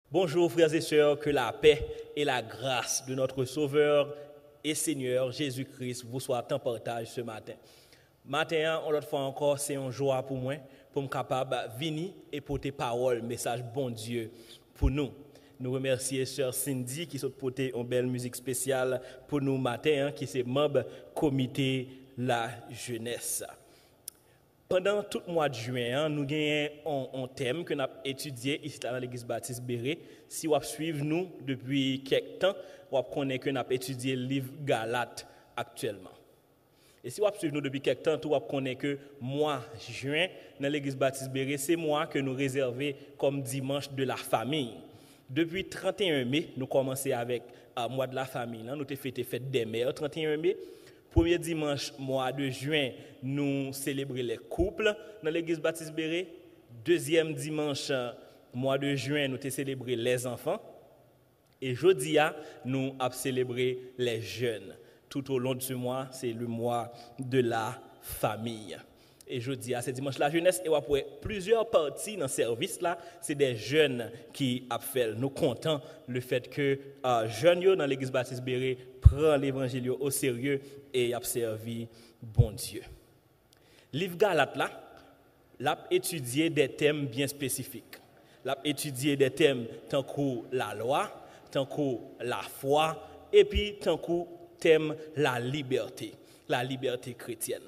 Bonjour frères et sœurs, que la paix et la grâce de notre Sauveur et Seigneur Jésus-Christ vous soient en partage ce matin. Matin, on l'autre fois encore, c'est un joie pour moi, pour me capable de venir et porter parole, message bon Dieu pour nous. Nous remercions sœur Cindy qui a porté une belle musique spéciale pour nous matin, qui est membre comité la jeunesse. Pendant tout le mois de juin, nous avons un thème que nous avons étudié ici dans l'église Baptiste Béret. Si vous suivez nous depuis quelques temps, vous connaissez que nous avons étudié le livre Galates actuellement. Et si vous suivez nous depuis quelques temps, vous connaissez que le mois de juin, dans l'église Baptiste Béret, c'est le mois que nous réservons comme dimanche de la famille. Depuis 31 mai, nous commençons avec le mois de la famille. Nous avons fêté fête des mères 31 mai. Premier dimanche, mois de juin, nous célébrons les couples dans l'église Baptiste Béret. Deuxième dimanche, mois de juin, nous célébrons les enfants. Et jeudi, nous avons célébré les jeunes. Tout au long de ce mois, c'est le mois de la famille. Et jeudi, c'est dimanche la jeunesse. Et après plusieurs parties dans ce service-là, c'est des jeunes qui ont fait. Nous comptons le fait que jeunes dans l'église Baptiste Béret prennent l'évangile au sérieux et ont servi bon Dieu. Livre Galates là, l'a étudié des thèmes bien spécifiques. L'a étudié des thèmes tant que la loi, tant que la foi, et puis tant que thème la liberté chrétienne.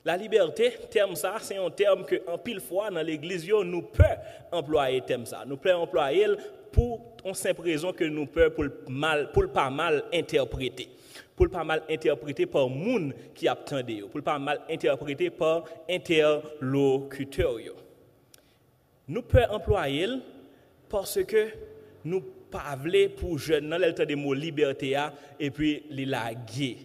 La liberté, terme ça, c'est un terme que en pile fois dans l'église nous peut employer terme ça. Nous peut employer pour une simple raison que nous peut pour pas mal interpréter. Pour pas mal interpréter par moun qui attendait, pour pas mal interpréter par interlocuteur. Nous peut employer parce que nous pas voulons pour jeune dans le temps de mot liberté et puis les laguer.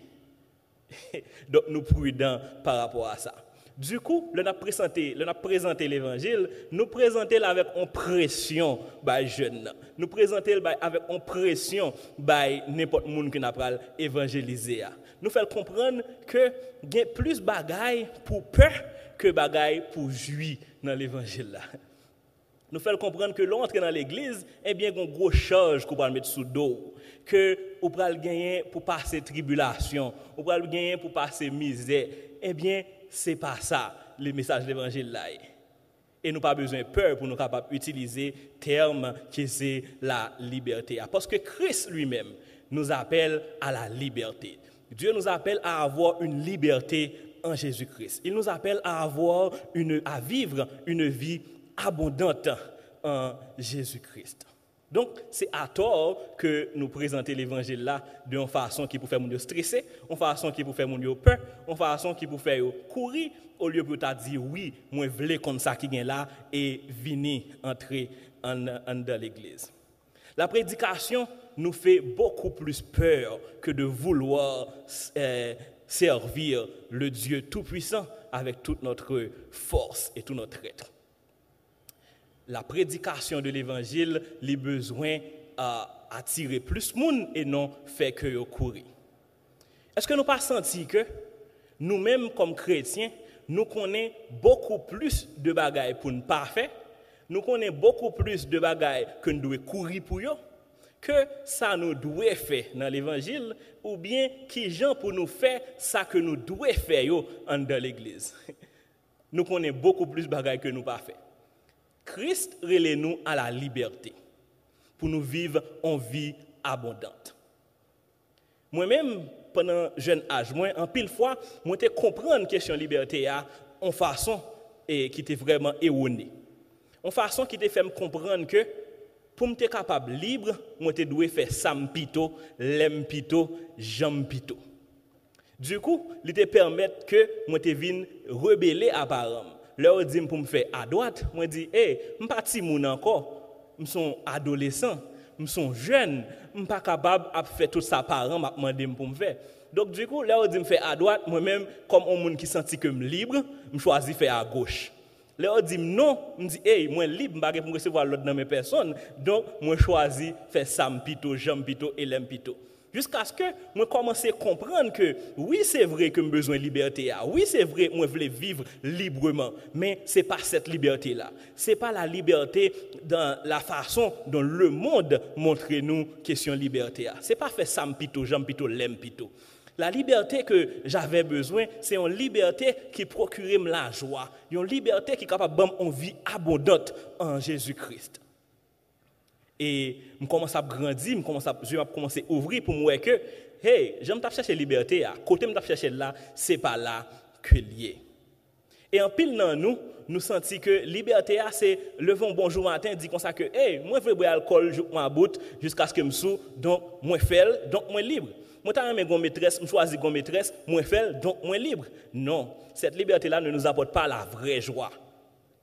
Donc nous prudents par rapport à ça. Du coup, nous avons présenté l'évangile, nous présenter avec une pression by jeunes. Nous présenter avec une pression by n'importe monde qui n'a pas évangélisé. Nous faire comprendre que il y a plus bagaille pour peur que bagaille pour jouir dans l'évangile là. Nous faisons comprendre que l'entrée dans l'église, eh bien, il y a une grosse charge qu'on va mettre sous dos. Que on va gagner pour passer tribulation, on va gagner pour passer misère. Eh bien, ce n'est pas ça, le message de l'évangile là. Et nous n'avons pas besoin de peur pour nous capables d'utiliser le terme qui c'est la liberté. Parce que Christ lui-même nous appelle à la liberté. Dieu nous appelle à avoir une liberté en Jésus-Christ. Il nous appelle à vivre une vie abondante en Jésus-Christ. Donc, c'est à tort que nous présentons l'évangile là d'une façon qui peut faire nous stresser, une façon qui peut faire nous peur, une façon qui peut faire courir, au lieu de dire oui, moi je veux comme ça qui est là et venir entrer dans l'église. La prédication nous fait beaucoup plus peur que de vouloir servir le Dieu Tout-Puissant avec toute notre force et tout notre être. La prédication de l'évangile a besoin d'attirer plus de monde et non faire que courir. Est-ce que nous pas senti que nous-mêmes comme chrétiens, nous connaissons beaucoup plus de bagailles pour ne pas faire, nous connaissons beaucoup plus de bagailles que nous devons courir pour eux, que ça nous doit faire dans l'évangile ou bien qui gens pour nous faire ça que nous devons faire dans l'église. Nous connaissons beaucoup plus de bagailles que nous pas faire. Christ relève nous à la liberté pour nous vivre en vie abondante. Moi-même, pendant jeune âge, en pile fois, moi te comprendre la question de liberté en façon qui était vraiment erronée. En façon qui te fait me comprendre que pour me être capable libre, moi te dois faire sam pito, lem pito, jam pito. Du coup, il te permet que moi te vienne rebeller à parents. Leur dit pour me faire à droite, moi dis je pas petit moun encore, je suis adolescent, je suis jeune, je suis pas capable de faire tout ça parents m'a demandé pour me faire. Donc du coup, leur dit me faire à droite, moi-même comme un monde qui senti que me libre, je choisis faire à gauche. Leur dit non, me dit moi libre, pas pour recevoir l'autre dans mes personnes, donc moi choisis faire sam pito, jam pito et lem pito. Jusqu'à ce que moi commence à comprendre que oui, c'est vrai que j'ai besoin de liberté. Oui, c'est vrai que moi je veux vivre librement. Mais ce n'est pas cette liberté-là. Ce n'est pas la liberté dans la façon dont le monde montre nous question liberté. Ce n'est pas fait ça, j'aime plutôt, l'aime plutôt. La liberté que j'avais besoin, c'est une liberté qui procurait la joie. Une liberté qui est capable de me donner une vie abondante en Jésus-Christ. Et je commence à grandir, je vais commencer à ouvrir pour moi que, hey, j'aime chercher la liberté, côté je chercher là, ce n'est pas là que lié. Et en pile dans nous sentons que la liberté, c'est lever un bonjour matin, dire comme ça que, hey, moi je veux boire l'alcool jusqu'à ce que je me sous, donc moi fais, donc moi libre. Moi je suis maîtresse, je choisis une maîtresse, moi fais, donc moi libre. Non, cette liberté-là ne nous apporte pas la vraie joie.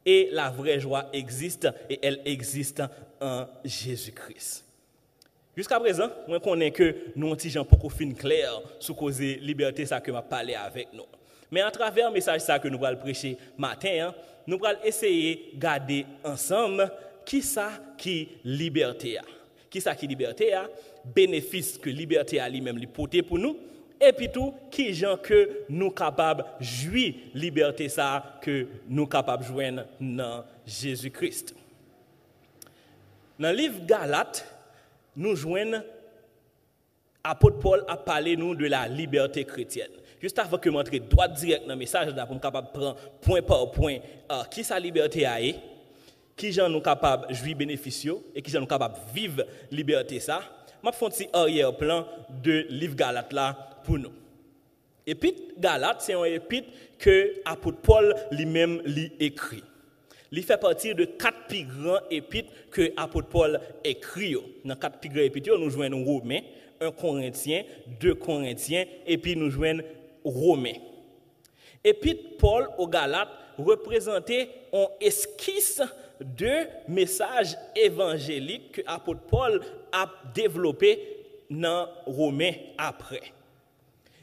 Et la vraie joie existe, et elle existe en Jésus-Christ. Jusqu'à présent, moi connais que nous avons un peu fin clair sur cause liberté ça que m'a parlé avec nous. Mais à travers le message ça que nous allons prêcher matin, nous allons essayer de garder ensemble qui ça qui liberté a. Qui ça qui liberté a, bénéfice que liberté a lui-même lui porter pour nous. Et puis tout, qui gens que nous capables de jouir liberté ça que nous capables de joindre dans Jésus-Christ. Dans le livre Galates, nous joignons apôtre Paul a parlé nous de la liberté chrétienne. Juste avant que je montre droit direct dans le message là pour me capable prendre point par point qui sa liberté a qui gens nous capables de jouir bénéficieux et qui gens nous capables de vivre liberté ça. M'a fait un petit arrière-plan de livre Galates là pour nous. Épître Galates, c'est un épître que apôtre Paul lui-même lui écrit. Il fait partie de 4 plus grands épîtres que apôtre Paul écrit. Dans 4 plus grands épîtres, nous joignons Romains, 1 Corinthiens, 2 Corinthiens et puis nous joignons Romains. Épître Paul aux Galates représentait un esquisse de messages évangéliques que apôtre Paul a développé dans Romains après.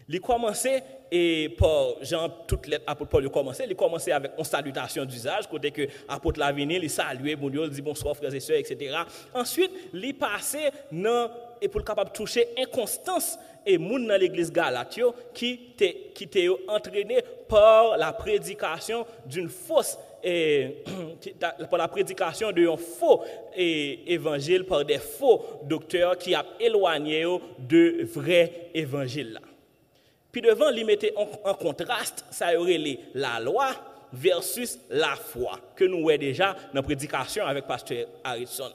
Il commençait et par Jean toute lettre apôtre Paul il commençait avec une salutation d'usage côté que apôtre la venir il saluait bon Dieu il dit bonsoir frères et sœurs etc. Ensuite il passait dans et pour capable toucher inconstance et moun dans l'église Galatio qui était entraîné par la prédication d'une fausse par la prédication d'un faux évangile par des faux docteurs qui a éloigné de vrai évangile là. Puis devant, il mettait en contraste, ça y aurait la loi versus la foi, que nous voyons déjà dans la prédication avec Pasteur Harrison.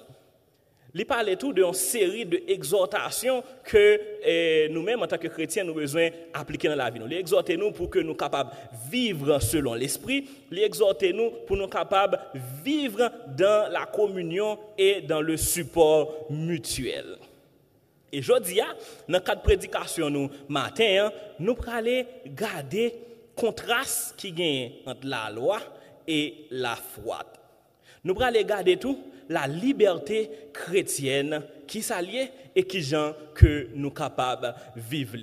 Il parlait tout d'une série d'exhortations que nous-mêmes, en tant que chrétiens, nous avons besoin d'appliquer dans la vie. Il exhortait nous pour que nous soyons capables de vivre selon l'esprit. Il exhortait nous pour nous capables de vivre dans la communion et dans le support mutuel. Et aujourd'hui, dans le cadre de prédication nous matin, nous allons garder le contraste qui gagne entre la loi et la foi. Nous allons garder tout la liberté chrétienne qui s'allie et qui gens que nous sommes capables de vivre.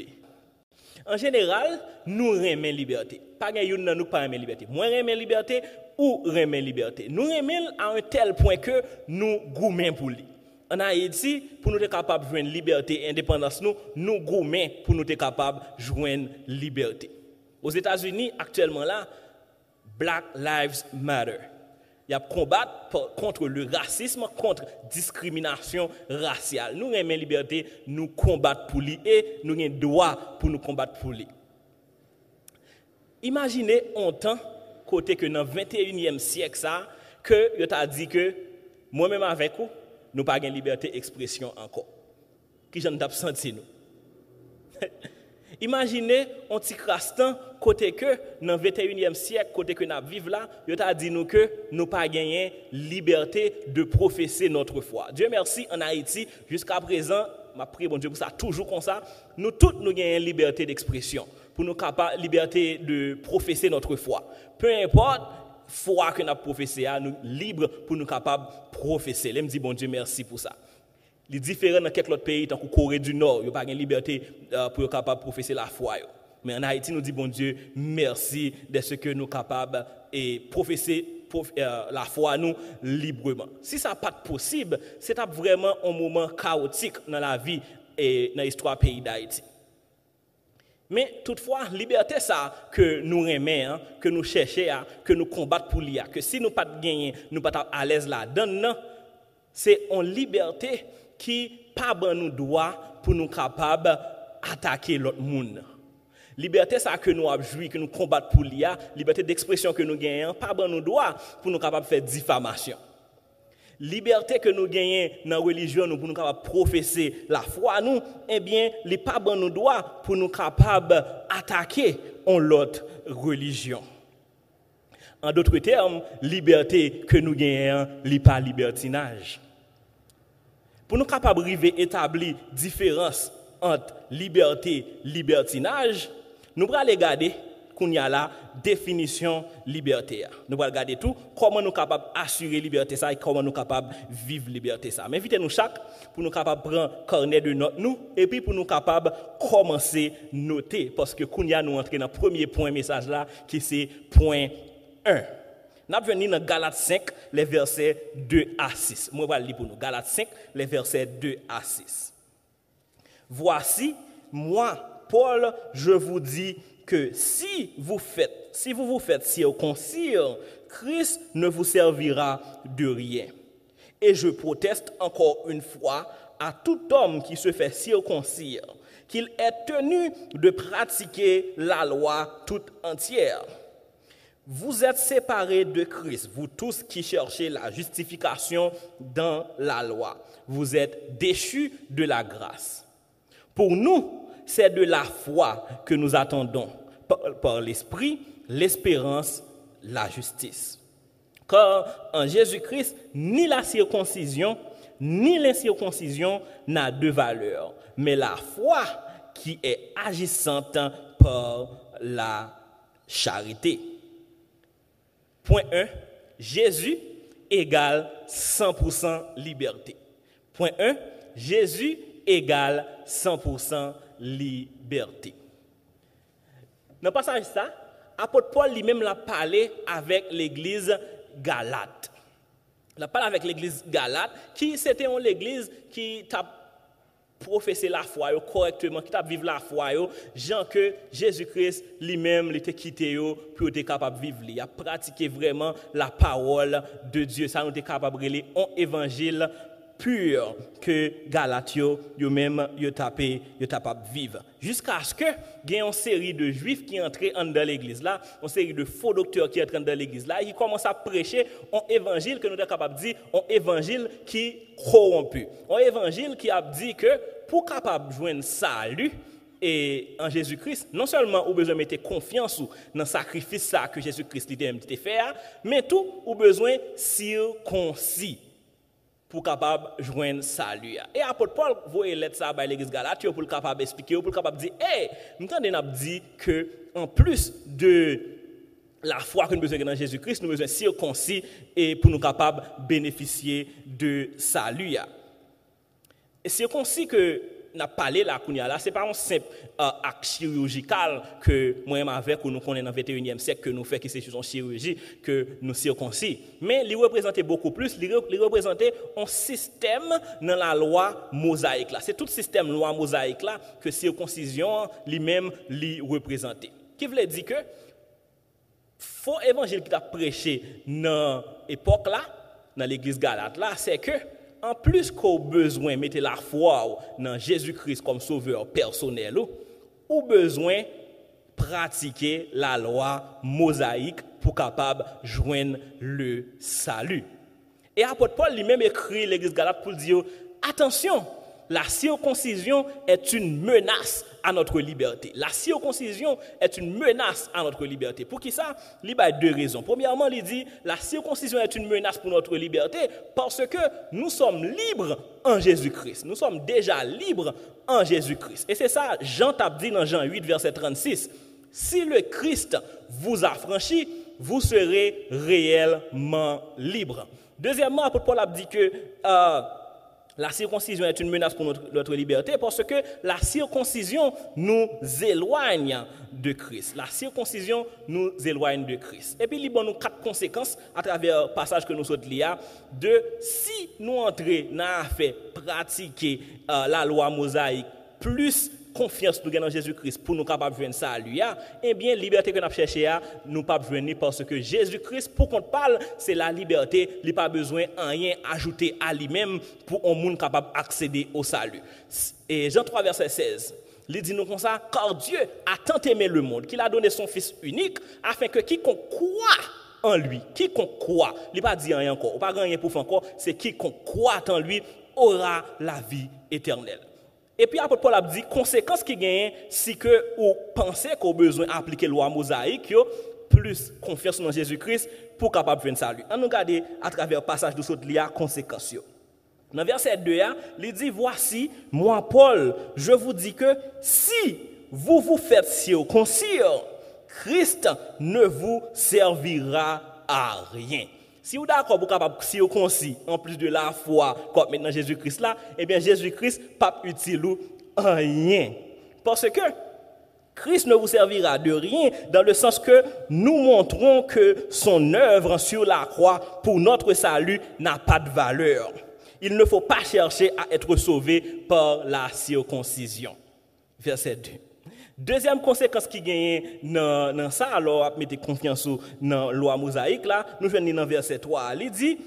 En général, nous aimons la liberté. Pas de nous ne pas aimer la liberté. Moi aimons la liberté ou aimons la liberté. Nous aimons à un tel point que nous gourmets pour lui. En Haïti, pour nous être capables de joindre liberté et indépendance, nous gourmets pour nous être capables de joindre liberté. Aux États-Unis, actuellement là, Black Lives Matter. Il y a combattre contre le racisme, contre la discrimination raciale. Nous aimons la liberté, nous combattons pour lui et nous avons le droit pour nous combattre pour lui. Imaginez un temps, côté que dans le 21e siècle, que je t'ai dit que moi-même avec vous, nous n'avons pas de liberté d'expression encore. Qui j'en ai senti nous? Imaginez un petit crastan côté que dans le 21e siècle, côté que nous vivons là, il t'a dit nous que nous pas gagné liberté de professer notre foi. Dieu merci en Haïti jusqu'à présent, m'a prié bon Dieu pour ça toujours comme ça, nous tous nous gagnons liberté d'expression pour nous capable liberté de professer notre foi. Peu importe foi que nous professé, nous libres pour nous capables de professer. Je me dis bon Dieu merci pour ça. Les différents dans quelques autres pays, tant que Corée du Nord, ils n'ont pas de liberté pour être capable de professer la foi. Mais en Haïti, nous disons, bon Dieu, merci de ce que nous sommes capables de professer la foi nous librement. Si ça n'est pas possible, c'est vraiment un moment chaotique dans la vie et dans l'histoire pays d'Haïti. Mais toutefois, liberté ça que nous aimons, que nous cherchons, que nous combattons pour l'IA, que si nous pas gagner, nous pas à l'aise là-dedans, c'est une liberté qui pas ban nous droit pour nous capables attaquer l'autre monde. Liberté ça que nous jouir, que nous combattons pour l'IA, liberté d'expression que nous gagnons, pas ban nous droit pour nous capables faire diffamation. Liberté que nous gagnons dans la religion nous pour nous capables professer la foi nous, eh bien, les pas ban nous droit pour nous capables attaquer l'autre religion. En d'autres termes, liberté que nous gagnons, n'est pas libertinage. Pour nous capables d'établir différence entre liberté et libertinage, nous allons regarder qu'on y a la définition liberté. Nous allons regarder tout, comment nous sommes capables d'assurer liberté ça et comment nous sommes capables de vivre liberté ça. Mais invitez-nous chaque pour nous capables de prendre carnet de notes nous et puis pour nous capables de commencer à noter parce que qu'on y a nous entrer dans le premier point message là qui c'est point 1. Nous allons venir dans Galates 5, les versets 2 à 6. Moi, je vais lire pour nous. Galates 5, les versets 2 à 6. Voici, moi, Paul, je vous dis que si vous vous faites circoncire, Christ ne vous servira de rien. Et je proteste encore une fois à tout homme qui se fait circoncire, qu'il est tenu de pratiquer la loi toute entière. Vous êtes séparés de Christ, vous tous qui cherchez la justification dans la loi. Vous êtes déchus de la grâce. Pour nous, c'est de la foi que nous attendons par l'Esprit, l'espérance, la justice. Car en Jésus-Christ, ni la circoncision, ni l'incirconcision n'a de valeur, mais la foi qui est agissante par la charité. Point 1, Jésus égale 100% liberté. Point 1, Jésus égale 100% liberté. Dans le passage ça, apôtre Paul lui-même l'a parlé avec l'église Galate. Il a parlé avec l'église Galate, qui c'était une église qui t'a professé la foi correctement, qui t'a vécu la foi, genre que Jésus-Christ lui-même était quitté pour être capable de vivre. Il a pratiqué vraiment la parole de Dieu. Ça nous est capable de lire un évangile pur que Galatio eux-mêmes capable de vivre. Jusqu'à ce que il y ait une série de juifs qui entrent dans l'église là, une série de faux docteurs qui entrent dans l'église là, et qui commencent à prêcher un évangile que nous sommes capables de dire, un évangile qui corrompu. Un évangile qui a dit que pour capable de joindre salut et en Jésus-Christ, non seulement vous besoin de mettre confiance dans le sacrifice ça que Jésus-Christ lui-même a fait, mais tout vous besoin circoncis pour capable joindre salut. Et apôtre Paul voyait lettre ça à l'église Galate pour capable expliquer, pour capable dire nous t'entendons dit que en plus de la foi que nous besoin dans Jésus-Christ, nous besoin circoncis et pour nous capable bénéficier de salut. Et circoncis que n'a parlé là c'est pas un simple acte chirurgical que moi-même avec ou nous connaissons dans le 21e siècle que nous fait qui c'est une chirurgie que nous circoncis, mais il représentait beaucoup plus, il représentait un système dans la loi mosaïque là. C'est tout système loi mosaïque là que circoncision lui-même lui représentait. Qui veut dire que faux évangile qui t'a prêché dans l'époque là, dans l'église Galate là, c'est que en plus qu'au besoin de mettre la foi dans Jésus-Christ comme sauveur personnel, ou besoin de pratiquer la loi mosaïque pour capable de joindre le salut. Et apôtre Paul lui-même écrit l'église Galate pour dire attention, la circoncision est une menace à notre liberté. La circoncision est une menace à notre liberté. Pour qui ça? Il y a deux raisons. Premièrement, il dit la circoncision est une menace pour notre liberté parce que nous sommes libres en Jésus-Christ. Nous sommes déjà libres en Jésus-Christ. Et c'est ça, Jean t'a dit dans Jean 8, verset 36. Si le Christ vous a franchi, vous serez réellement libres. Deuxièmement, apôtre Paul a dit que La circoncision est une menace pour notre liberté parce que la circoncision nous éloigne de Christ. La circoncision nous éloigne de Christ. Et puis, il y a nous 4 conséquences à travers le passage que nous sommes lire de si nous entrons dans fait pratiquer la loi mosaïque plus confiance nous dans Jésus-Christ pour nous capables de joindre ça à lui, eh bien, liberté que nous cherchons, nous pas joindre parce que Jésus-Christ, pour qu'on parle, c'est la liberté, il n'a pas besoin de rien ajouter à lui-même pour un monde capable d'accéder au salut. Et Jean 3, verset 16, il dit nous comme ça, car Dieu a tant aimé le monde qu'il a donné son Fils unique afin que quiconque croit en lui, quiconque croit, il n'a pas dit rien encore, pas rien pour faire encore, c'est quiconque croit en lui aura la vie éternelle. Et puis, apôtre Paul a dit, conséquence qui gagne, si que vous pensez qu'on a besoin d'appliquer la loi mosaïque, plus confiance dans Jésus-Christ pour capable de faire salut. On nous regarde à travers le passage de cette lia conséquence. Dans verset 2, il dit, voici, moi Paul, je vous dis que si vous vous faites circoncire, Christ ne vous servira à rien. Si vous êtes d'accord pour capable circoncis en plus de la foi comme maintenant Jésus-Christ là, eh bien Jésus-Christ pas utile ou rien. Parce que Christ ne vous servira de rien dans le sens que nous montrons que son œuvre sur la croix pour notre salut n'a pas de valeur. Il ne faut pas chercher à être sauvé par la circoncision. Verset 2. Deuxième conséquence qui gagne dans ça, alors, mettez confiance dans la loi mosaïque, là, nous venons dans verset 3. Il dit,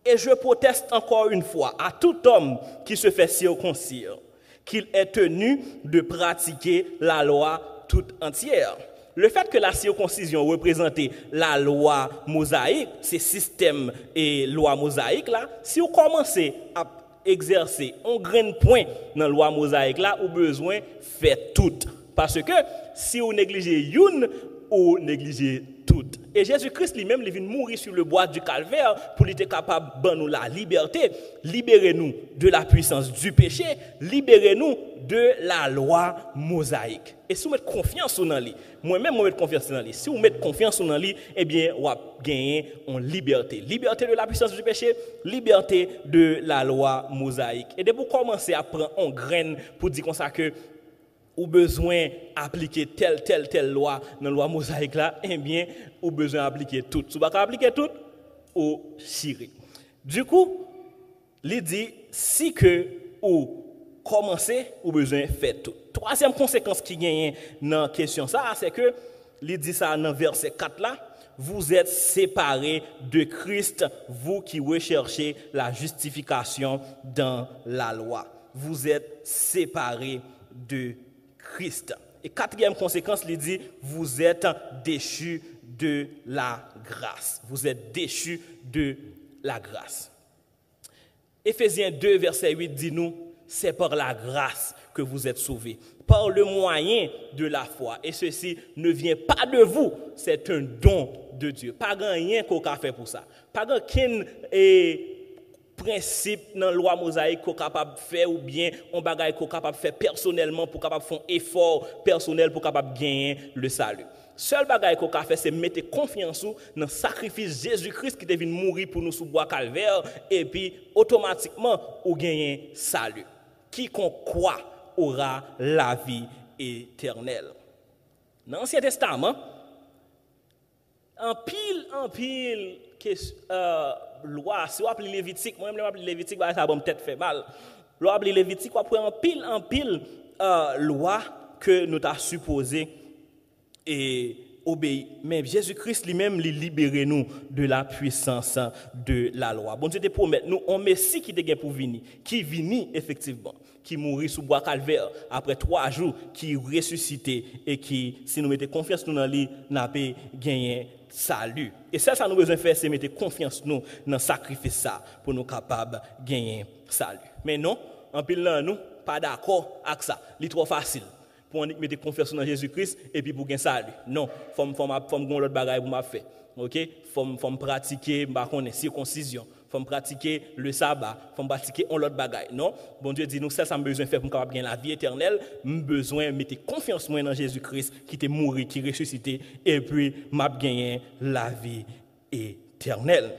et je proteste encore une fois à tout homme qui se fait circoncire, qu'il est tenu de pratiquer la loi toute entière. Le fait que la circoncision représentait la loi mosaïque, ces systèmes et loi mosaïque, là, si vous commencez à exercer un grain de point dans la loi mosaïque là, ou besoin faire tout. Parce que si vous négligez une, ou négligez tout. Et Jésus-Christ lui-même, il vient mourir sur le bois du calvaire pour être capable de nous la liberté. Libérez-nous de la puissance du péché. Libérez-nous de la loi mosaïque. Et si vous mettez confiance dans lui, moi-même, je mets confiance dans lui. Si vous mettez confiance dans lui, eh bien, vous gagnez en liberté. Liberté de la puissance du péché, liberté de la loi mosaïque. Et de vous commencer à prendre en graine pour dire comme ça que ou besoin d'appliquer telle loi dans la loi mosaïque là, eh bien, ou besoin d'appliquer tout. Si vous ne pouvez pas appliquer tout, ou chiré. Du coup, il dit, si que ou commencez, ou besoin de faire tout. Troisième conséquence qui gagne dans la question ça, c'est que, il dit ça dans verset 4 là, vous êtes séparés de Christ, vous qui recherchez la justification dans la loi. Vous êtes séparés de Christ. Et quatrième conséquence, il dit, vous êtes déchus de la grâce. Vous êtes déchus de la grâce. Éphésiens 2, verset 8 dit nous, c'est par la grâce que vous êtes sauvés, par le moyen de la foi. Et ceci ne vient pas de vous, c'est un don de Dieu. Pas rien qu'on a fait pour ça. Pas aucun principe dans la loi mosaïque qu'on est capable de faire ou bien on bagaille qu'on est capable de faire personnellement pour capable faire un effort personnel pour capable gagner le salut. Seul bagaille qu'on a fait c'est mettre confiance dans le sacrifice Jésus-Christ qui est venu mourir pour nous sous bois calvaire et puis automatiquement on gagne salut. Quiconque croit aura la vie éternelle. Dans l'Ancien Testament, en pile loi, si vous appelez Lévitique, moi-même, je appelle Lévitique, ça va peut-être faire mal. Vous appelez Lévitique, vous appelez en pile loi que nous avons supposé et obéir. Mais Jésus-Christ lui-même, il libère nous de la puissance de la loi. Bon Dieu te promet, nous, un Messie qui est pour venir, qui vient effectivement, qui mourit sous bois calvaire après 3 jours, qui ressuscité et qui, si nous mettons confiance nous dans lui, n'a pas gagné salut. Et ça nous besoin de faire, c'est mettre confiance nous dans le sacrifice ça pour nous capables de gagner salut. Mais non, en pile là, nous, pas d'accord avec ça. C'est trop facile. Pour mettre confiance dans Jésus-Christ et puis pour gagner salut. Non, faut gon l'autre bagaille pour m'a faire. OK? Faut pratiquer circoncision. Faut pratiquer le sabbat, faut pratiquer l'autre bagaille. Non, bon Dieu dit nous ça me besoin faire pour capable gagner la vie éternelle, besoin mettre confiance moi dans Jésus-Christ qui est mort, qui est ressuscité et puis m'a gagner la vie éternelle.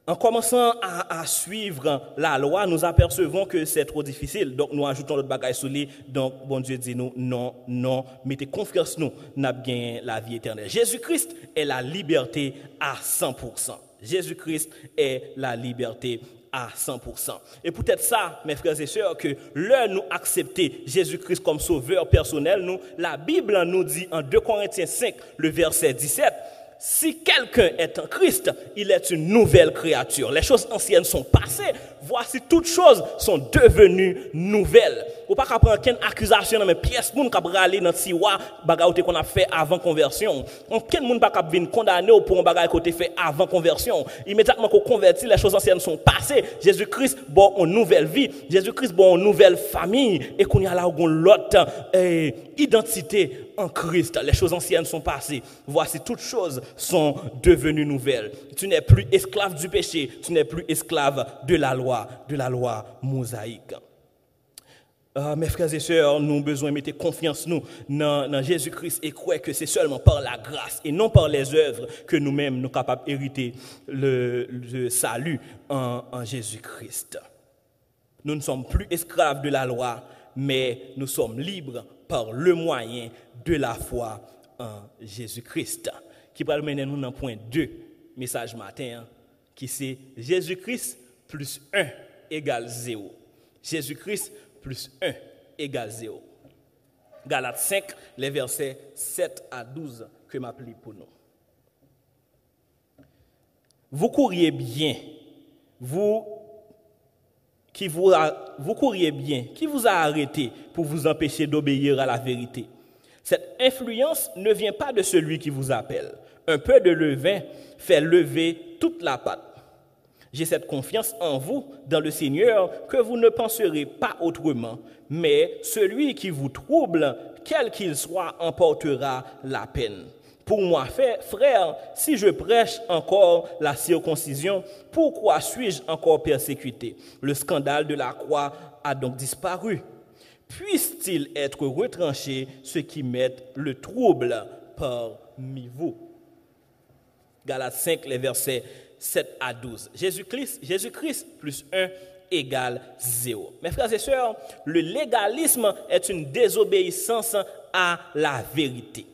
En commençant à suivre la loi, nous apercevons que c'est trop difficile. Donc, nous ajoutons notre bagage sous lui. Donc, bon Dieu dit nous, non, non, mettez confiance nous, n'a bien la vie éternelle. Jésus-Christ est la liberté à 100%. Jésus-Christ est la liberté à 100%. Et peut-être ça, mes frères et sœurs, que l'heure nous accepter Jésus-Christ comme sauveur personnel, nous, la Bible nous dit en 2 Corinthiens 5, le verset 17, si quelqu'un est en Christ, il est une nouvelle créature. Les choses anciennes sont passées. Voici toutes choses sont devenues nouvelles. Ou pas qu'à prendre aucune accusation dans mes pièces, moun k'ap rale dans tiwa bagaille qu'on a fait avant conversion. Aucun moun pas k'ap vinn condamné pour un bagaille qu'on fait avant conversion. Immédiatement qu'on convertit, les choses anciennes sont passées. Jésus-Christ bon une nouvelle vie, Jésus-Christ bon une nouvelle famille et qu'on y a là l'autre identité en Christ. Les choses anciennes sont passées. Voici toutes choses sont devenues nouvelles. Tu n'es plus esclave du péché, tu n'es plus esclave de la loi mosaïque. Mes frères et sœurs, nous avons besoin de mettre confiance nous dans Jésus-Christ et croire que c'est seulement par la grâce et non par les œuvres que nous-mêmes nous sommes capables d'hériter le salut en Jésus-Christ. Nous ne sommes plus esclaves de la loi, mais nous sommes libres par le moyen de la foi en Jésus-Christ. Qui va mener nous dans le point 2, message matin, qui c'est Jésus-Christ plus 1 égale 0. Jésus-Christ plus 1 égale 0. Galates 5, les versets 7 à 12 que m'appelle pour nous. Vous couriez bien, vous couriez bien, qui vous a arrêté pour vous empêcher d'obéir à la vérité? Cette influence ne vient pas de celui qui vous appelle. Un peu de levain fait lever toute la pâte. J'ai cette confiance en vous, dans le Seigneur, que vous ne penserez pas autrement, mais celui qui vous trouble, quel qu'il soit, emportera la peine. Pour moi, frère, si je prêche encore la circoncision, pourquoi suis-je encore persécuté? Le scandale de la croix a donc disparu. Puisse-t-il être retranché, ceux qui mettent le trouble parmi vous? Galates 5, les versets 7 à 12. Jésus-Christ plus 1 égale 0. Mes frères et sœurs, le légalisme est une désobéissance à la vérité.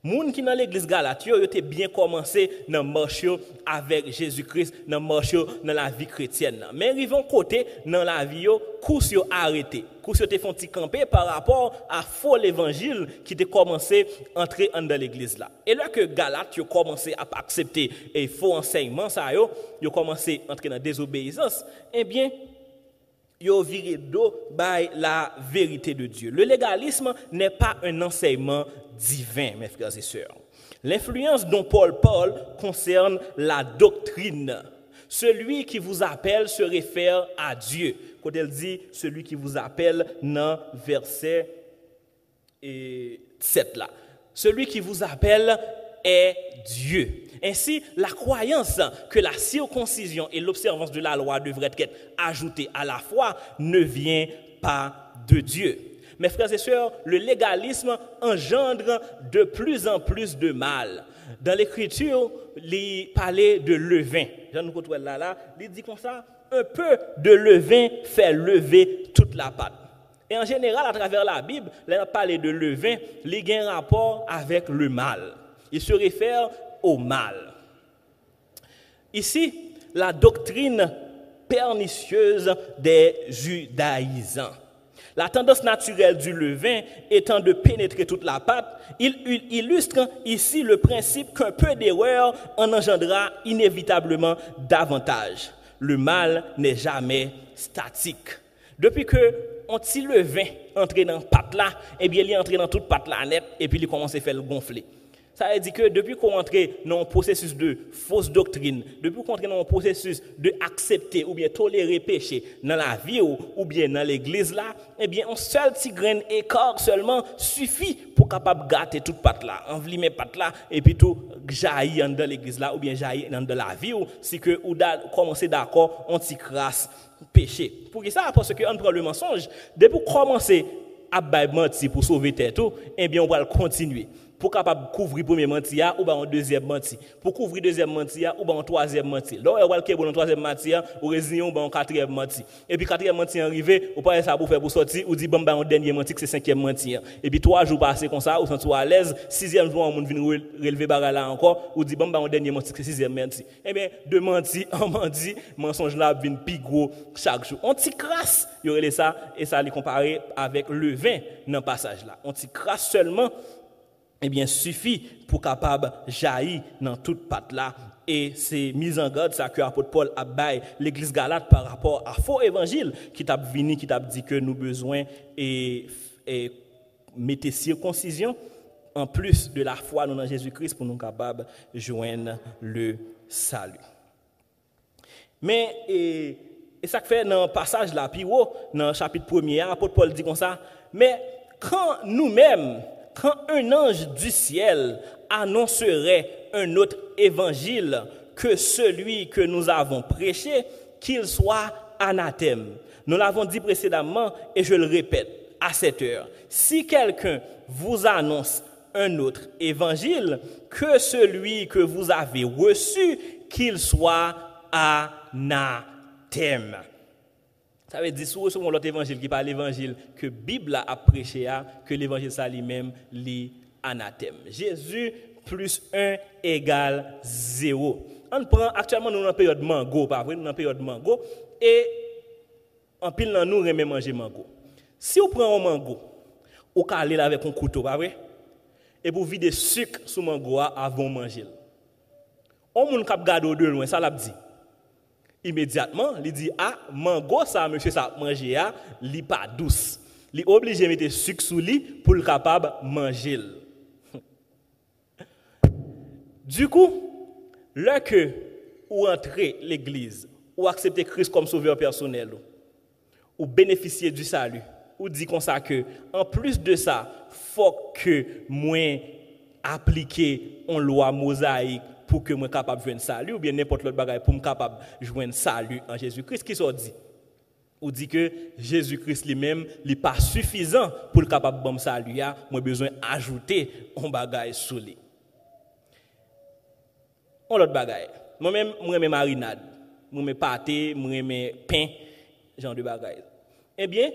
Moun qui dans l'église Galate, yo était bien commencé dans marcher avec Jésus-Christ, dans marcher dans la vie chrétienne. Mais arrivons côté dans la vie yo, course yo arrêté. Course yo te font ti camper par rapport à faux l'évangile qui était commencé entrer dans l'église là. Et là que Galate yo commencé à accepter et faux enseignement ça yo commencé à entrer dans désobéissance, eh bien yo viré dos by la vérité de Dieu. Le légalisme n'est pas un enseignement divin, mes frères et sœurs. L'influence dont Paul parle concerne la doctrine. Celui qui vous appelle se réfère à Dieu. Quand elle dit celui qui vous appelle dans verset 7 là. Celui qui vous appelle est Dieu. Ainsi, la croyance que la circoncision et l'observance de la loi devraient être ajoutées à la foi ne vient pas de Dieu. Mes frères et sœurs, le légalisme engendre de plus en plus de mal. Dans l'Écriture, il parlait de levain. Jean nous là, il dit comme ça, un peu de levain fait lever toute la pâte. Et en général, à travers la Bible, il parle de levain, il y a un rapport avec le mal. Il se réfère au mal. Ici, la doctrine pernicieuse des judaïsants. La tendance naturelle du levain étant de pénétrer toute la pâte, il illustre ici le principe qu'un peu d'erreur en engendrera inévitablement davantage. Le mal n'est jamais statique. Depuis que on petit levain entre dans pâte là, eh bien il est entré dans toute pâte là net et puis il commence à faire le gonfler. Ça veut dire que depuis qu'on entre dans un processus de fausse doctrine, depuis qu'on entre dans un processus de accepter ou bien tolérer péché dans la vie ou bien dans l'église là, eh bien un seul petit grain écart seulement suffit pour capable gâter toute pâte là, envelimer pâte là et puis tout jaillir dans l'église là ou bien jaillir dans la vie ou si que ou commencer d'accord on t'y crasse péché. Pour ça parce que on prend le mensonge depuis commencer à mentir pour sauver tête, eh bien on va le continuer. Pour capable couvrir premier menti ou ben un deuxième menti. Pour couvrir deuxième menti ou ben un troisième menti. Là on va que bon troisième menti ou résignon ben un quatrième menti. Et puis quatrième menti arrivé, ou pas ça pour faire pour sortir ou dit bon ben un dernier menti que c'est cinquième menti. Et puis 3 jours passés comme ça, ou senti à l'aise, sixième jour on monde vient relever bagarre là encore ou dit bon ben un dernier menti que c'est sixième menti. Eh bien deux menti, un menti, mensonge là vient plus gros chaque jour. On t'y crasse, il y aurait ça et ça les comparer avec le vin dans passage là. On t'y crasse seulement eh bien, suffit pour capable jaillir dans toute patte là. Et c'est mise en garde ça que l'apôtre Paul a baillé l'église Galate par rapport à faux évangile qui t'a venu, qui t'a dit que nous besoin et mettez circoncision en plus de la foi dans Jésus-Christ pour nous capables de joindre le salut. Mais et ça fait dans le passage là, puis dans le chapitre 1er, l'apôtre Paul dit comme ça, mais quand nous-mêmes quand un ange du ciel annoncerait un autre évangile que celui que nous avons prêché, qu'il soit anathème. Nous l'avons dit précédemment et je le répète à cette heure. Si quelqu'un vous annonce un autre évangile que celui que vous avez reçu, qu'il soit anathème. Ça veut dire, si vous recevez l'autre évangile qui parle l'évangile que la Bible a prêché, que l'évangile ça lui-même, l'anathème. Jésus plus 1 égale 0. On prend, actuellement, nous sommes en période mango, pas vrai? Nous sommes en période mango. Et en pile, nous aimons manger mango. Si vous prenez un mango, vous calez avec un couteau, pas vrai? Et vous videz sucre sur le mango avant de manger. On ne peut pas garder de loin, ça l'a dit. Immédiatement, il dit mango ça monsieur ça manger li pas douce. Il obligé de mettre sucre sous lui pour le capable manger. Du coup, lorsque ou entrez l'église ou acceptez Christ comme sauveur personnel ou bénéficier du salut ou dit comme ça que en plus de ça, faut que moi appliquer une loi mosaïque pour que moi capable de joindre salut ou bien n'importe l'autre bagaille pour me capable de joindre salut en Jésus-Christ. Qui ça dit? Ou dit que Jésus-Christ lui-même n'est pas suffisant pour le capable de me salut, moi besoin ajouter un bagaille sous lui. On l'autre bagaille. Moi-même moi aime marinade, moi aime pâté, moi aime pain, genre de bagaille. Eh bien,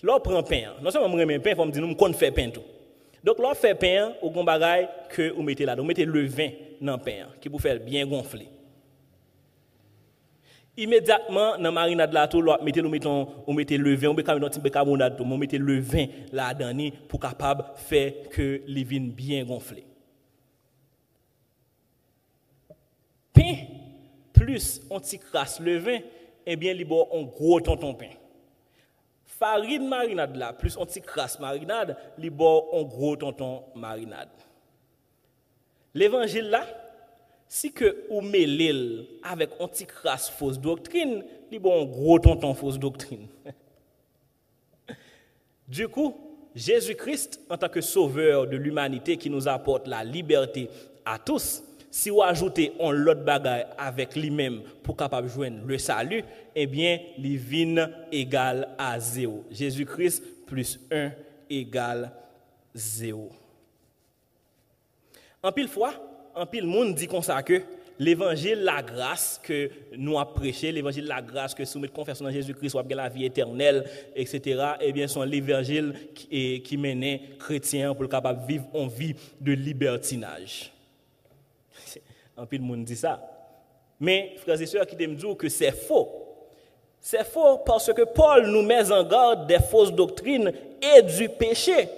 là prend pain. Non seulement moi aime pain, faut me dire nous qu'on fait pain tout. Donc là fait pain au gon bagaille que vous mettez là, vous mettez le vin dans le pain qui pour faire bien gonfler. Immédiatement dans marinade là tout mettez le vin, on met un petit bicarbonate, on mettez le vin là dedans pour capable faire que les vins bien gonfler. Pain plus on t'y crasse le vin, eh bien il bon un gros tonton pain. Farine marinade là plus on t'y crasse marinade, il bon un gros tonton marinade. L'évangile là, si que ou mêlez avec un petit crasse fausse doctrine, il bon un gros tonton fausse doctrine. Du coup, Jésus-Christ en tant que sauveur de l'humanité qui nous apporte la liberté à tous, si vous ajoutez un lot de bagaille avec lui-même pour capable joindre le salut, eh bien, les vins égale à 0. Jésus-Christ plus 1 égale 0. En pile fois, en pile monde dit comme ça que l'évangile la grâce que nous avons prêché, l'évangile la grâce que soumettre confiance dans Jésus-Christ, ou la vie éternelle, etc. Eh bien, sont l'évangile qui mène chrétien pour capable vivre en vie de libertinage. En pile monde dit ça. Mais frères et sœurs qui me disent que c'est faux. C'est faux parce que Paul nous met en garde des fausses doctrines et du péché.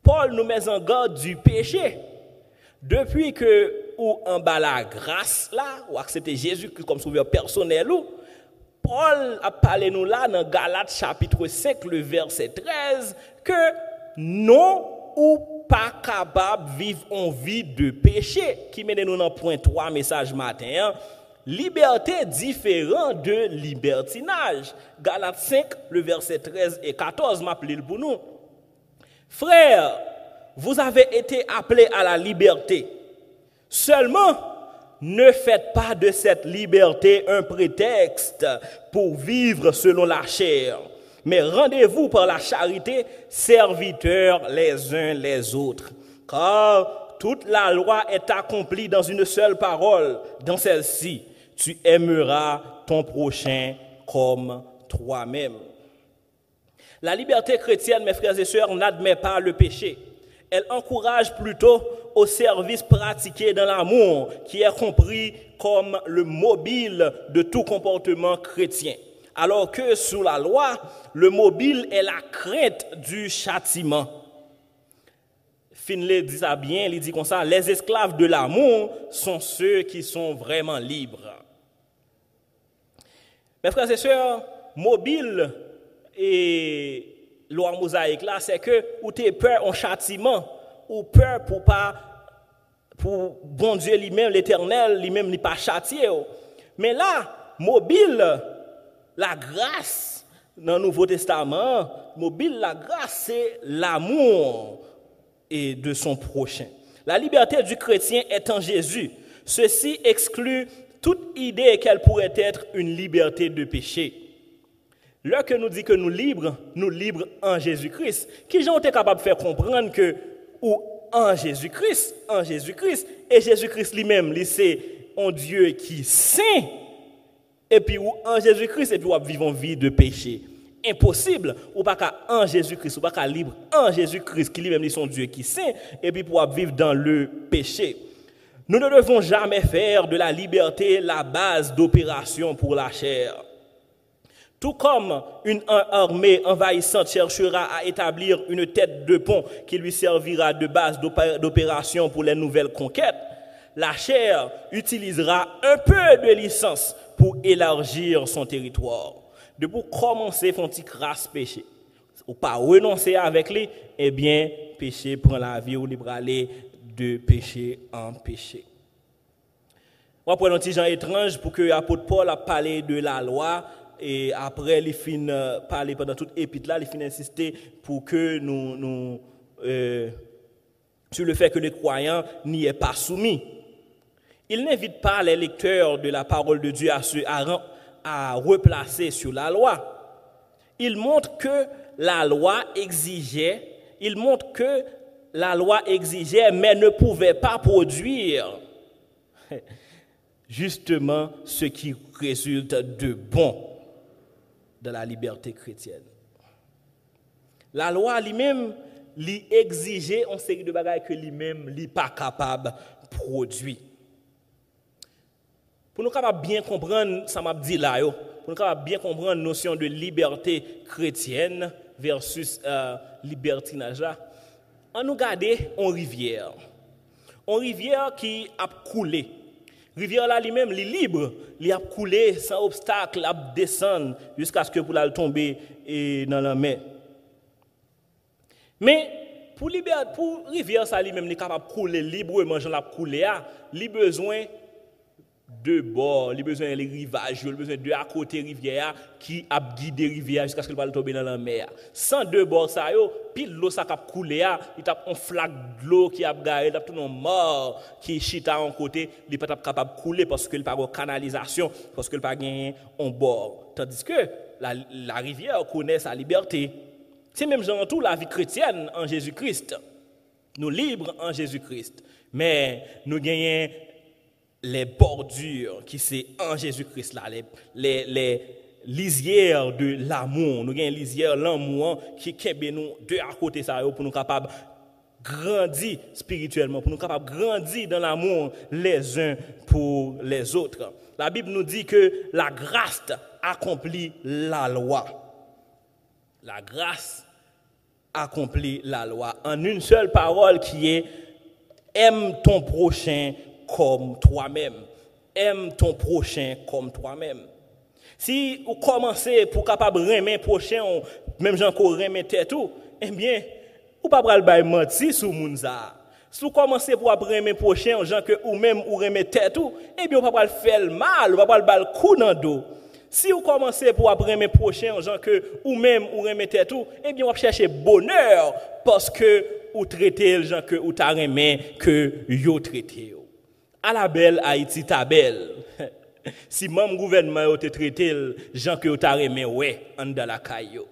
Paul nous met en garde du péché. Depuis que ou en bas la grâce là, ou accepter Jésus comme sauveur personnel, Paul a parlé nous là dans Galates chapitre 5, le verset 13, que non ou pas capable de vivre en vie de péché, qui mène nous dans point 3 message matin. Liberté différente de libertinage. Galates 5, le verset 13 et 14 m'appelle pour nous. Frères, vous avez été appelés à la liberté. Seulement, ne faites pas de cette liberté un prétexte pour vivre selon la chair. mais rendez-vous par la charité, serviteurs les uns les autres. Car toute la loi est accomplie dans une seule parole, dans celle-ci, tu aimeras ton prochain comme toi-même. La liberté chrétienne, mes frères et sœurs, n'admet pas le péché. Elle encourage plutôt au service pratiqué dans l'amour, qui est compris comme le mobile de tout comportement chrétien. Alors que sous la loi, le mobile est la crainte du châtiment. Finlay dit ça bien, il dit comme ça, les esclaves de l'amour sont ceux qui sont vraiment libres. Mes frères et sœurs, mobile et loi mosaïque là, c'est que ou tu es peur en châtiment, ou peur pour bon Dieu lui-même, l'éternel, lui-même n'est pas châtié. Mais là, mobile, la grâce, dans le Nouveau Testament, mobile, la grâce, c'est l'amour et de son prochain. La liberté du chrétien est en Jésus. Ceci exclut toute idée qu'elle pourrait être une liberté de péché. Lorsque nous dit que nous libres en Jésus-Christ. Qui j'en été capable de faire comprendre que ou en Jésus-Christ, et Jésus-Christ lui-même, c'est un Dieu qui est saint, et puis ou en Jésus-Christ, et puis ou vivre une vie de péché. Impossible, ou pas qu'à en Jésus-Christ, ou pas qu'à libre en Jésus-Christ, qui lui-même est son Dieu qui est saint, et puis pour vivre dans le péché. Nous ne devons jamais faire de la liberté la base d'opération pour la chair. Tout comme une armée envahissante cherchera à établir une tête de pont qui lui servira de base d'opération pour les nouvelles conquêtes, la chair utilisera un peu de licence pour élargir son territoire. De pour commencer, font une crasse péché. Ou pas renoncer avec lui, eh bien, péché prend la vie ou libre aller de péché en péché. On va prendre un petit genre étrange pour que l'apôtre Paul a parlé de la loi. Et après, il finit parler pendant toute l'épître là, il finit insister pour que nous sur le fait que les croyants n'y aient pas soumis. Il n'invite pas les lecteurs de la parole de Dieu à replacer sur la loi. Il montre que la loi exigeait, mais ne pouvait pas produire justement ce qui résulte de bon dans la liberté chrétienne. La loi lui-même lui exigeait une série de bagages que lui-même n'est pas capable de produire. Pour nous capables bien comprendre, ça m'a dit là, pour nous capables bien comprendre la notion de liberté chrétienne versus libertinage là, on nous garder en rivière. Une rivière qui a coulé. Rivière là lui-même, il est libre, il a coulé sans obstacle, il a descendu jusqu'à ce que pour la tomber dans la mer. Mais pour rivière ça lui-même, il est capable de couler librement, j'en la couler, il a besoin de bord, il a besoin des rivages, il a besoin de à côté rivière qui a guidé rivière jusqu'à ce qu'elle va tomber dans la mer. Sans deux bords ça yo, pile l'eau ça cap couler, il tape un flaque de l'eau qui a garé, tape tout non mort qui chita en côté, il pas capable de couler parce que il pas de canalisation, parce que il pas gagné un bord. Tandis que la rivière connaît sa liberté. C'est même genre tout la vie chrétienne en Jésus-Christ. Nous libres en Jésus-Christ, mais nous gagnons les bordures qui c'est en Jésus-Christ là, les lisières de l'amour, nous avons une lisière l'amour qui kembe nous deux à côté ça pour nous capables grandir spirituellement, pour nous capables grandir dans l'amour les uns pour les autres. La Bible nous dit que la grâce accomplit la loi. La grâce accomplit la loi en une seule parole qui est aime ton prochain comme toi-même. Aime ton prochain comme toi-même. Si vous commencez pour capable aimer prochain, même gens qu'on aimer tête tout, eh bien, ou pas pral bay menti sur moun ça. Si vous commencez pour aimer prochain, gens que ou même ou aimer tête tout, eh bien, vous pas pral faire le mal, ou pas pral bal coup dans dos. Si vous commencez pour aimer prochain, gens que ou même ou aimer tête tout, eh bien, vous chercher bonheur parce que ou traiter les gens que ou t'a aimé que yo traité. À la belle Haïti ta belle. Si même gouvernement te traité gens que t'a aimé ouais en dans la caillou.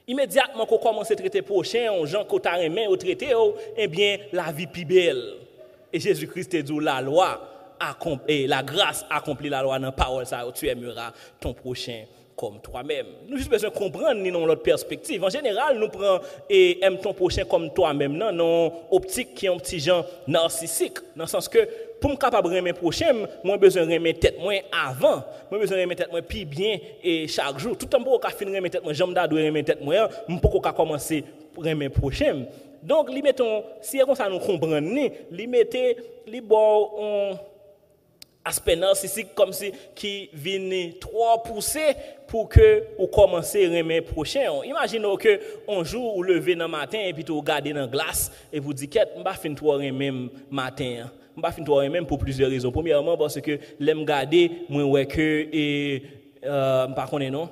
Immédiatement qu'on commence à traiter prochain, on gens qu'on t'a remis au traité, eh bien la vie plus belle. Et Jésus-Christ te dit la loi et la grâce accomplit la loi dans la parole ça, tu aimeras ton prochain comme toi-même. Nous juste besoin de comprendre dans notre perspective. En général, nous prenons et aime ton prochain comme toi-même non optique qui est un petit genre narcissique dans le sens que pour me capable aimer prochain, moi besoin aimer tête moi avant, moi besoin aimer tête moi puis bien et chaque jour tout le temps pour qu'à finir aimer tête moi, j'aime d'adouer aimer tête moi, pour qu'on commencer pour aimer prochain. Donc li mettons si comme ça nous comprendre ni, li mettez li bon aspect narcissique comme si qui vient trop pousser pour que vous commencez à aimer prochain. Imaginez que un jour vous levez dans matin et puis vous regardez dans la glace et vous dites qu'est-ce pas fin toi aimer matin. Pas fin toi aimer pour plusieurs raisons. Premièrement parce que l'aime garder moi ouais que et pas connais non.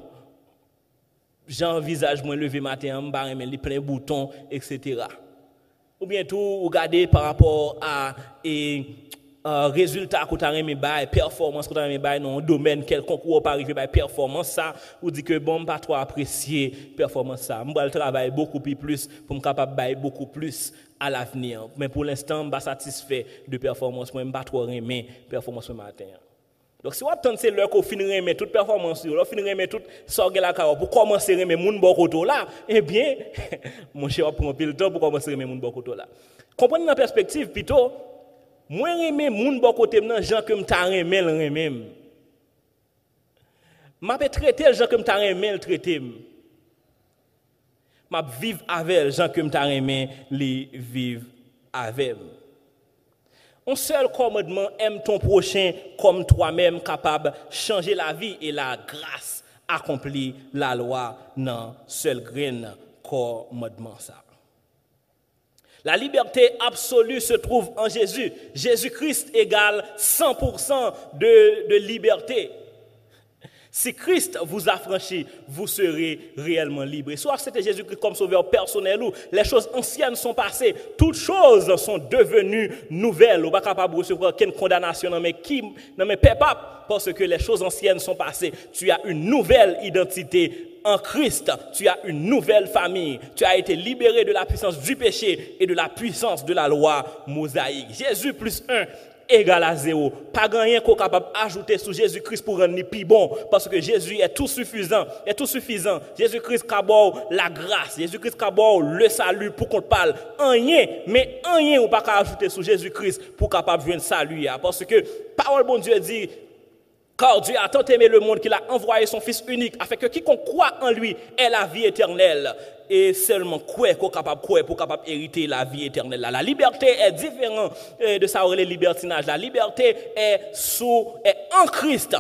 Jean visage moi levé matin, m'pa aimer les plein boutons etc. Ou bien tout regarder par rapport à résultat qu'on t'a remis bail performance qu'on t'a remis bail dans un domaine quelconque ou pas arriver bail performance ça ou dit que bon pas trop apprécier performance ça on va travailler beaucoup plus pour me capable bail beaucoup plus à l'avenir mais pour l'instant pas satisfait de performance moi pas trop remis performance matin. Donc si vous attendez c'est l'heure qu'on finit remet toute performance on finit remet toute sorgue la carrière pour commencer remet moun bon côté là eh bien mon cher prend pile temps pour commencer remet moun bon côté là. Comprenez la perspective plutôt moi aimer moun bon côté nan gens que m'ta remel remem. M'a traiter gens que m'ta remel traiter. M'a vivre avec gens que m'ta remel li vivre avec. Un seul commandement aime ton prochain comme toi-même capable changer la vie et la grâce accomplit la loi dans seul grain commandement ça. La liberté absolue se trouve en Jésus. Jésus-Christ égale 100% de liberté. Si Christ vous a franchi, vous serez réellement libre. Et soit c'était Jésus-Christ comme sauveur personnel ou les choses anciennes sont passées, toutes choses sont devenues nouvelles. Vous n'êtes pas capable de recevoir aucune condamnation dans mes pépapes parce que les choses anciennes sont passées. Tu as une nouvelle identité en Christ, tu as une nouvelle famille. Tu as été libéré de la puissance du péché et de la puissance de la loi mosaïque. Jésus plus 1 égale à 0. Pas rien qu'on est capable d'ajouter sur Jésus-Christ pour rendre plus bon. Parce que Jésus est tout suffisant. Jésus-Christ a la grâce. Jésus-Christ a le salut pour qu'on parle. Rien, mais rien ou pas qu'à ajouter sur Jésus-Christ pour capable de jouer un salut. Parce que parole bon Dieu dit, car Dieu a tant aimé le monde qu'il a envoyé son Fils unique, afin que quiconque croit en lui ait la vie éternelle. Et seulement croire qu'on capable pour capable hériter la vie éternelle. La liberté est différente de ça le libertinage. La liberté est en Christ,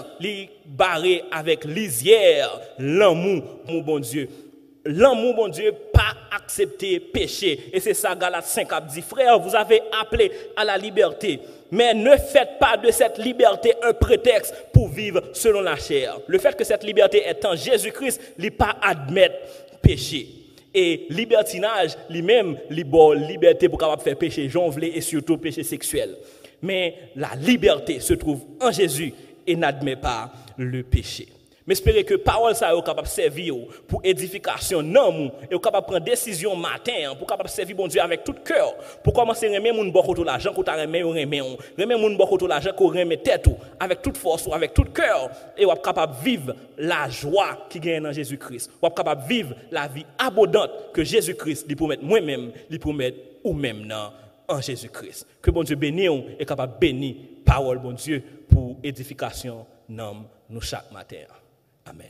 barré avec lisière, l'amour mon bon Dieu. L'amour, bon Dieu, pas accepter péché. Et c'est ça, Galates 5 a dit, frère, vous avez appelé à la liberté. Mais ne faites pas de cette liberté un prétexte pour vivre selon la chair. Le fait que cette liberté est en Jésus-Christ, il pas admettre péché. Et libertinage, lui-même, liberté pour capable faire péché jonglé et surtout péché sexuel. Mais la liberté se trouve en Jésus et n'admet pas le péché. Mais espérez que parole ça est capable de servir pour édification non et capable de prendre décision matin pour capable de servir bon Dieu avec tout cœur pour commencer à aimer moun bon côté l'argent qu'on t'a aimer moun bon côté l'argent qu'on aimer tête avec toute force avec tout cœur et on est capable de vivre la joie qui gagne dans Jésus-Christ. On est capable de vivre la vie abondante que Jésus-Christ lui promet moi-même, lui promet ou même en Jésus-Christ. Que bon Dieu bénisse et capable de bénir parole bon Dieu pour édification non nous chaque matin. Amen.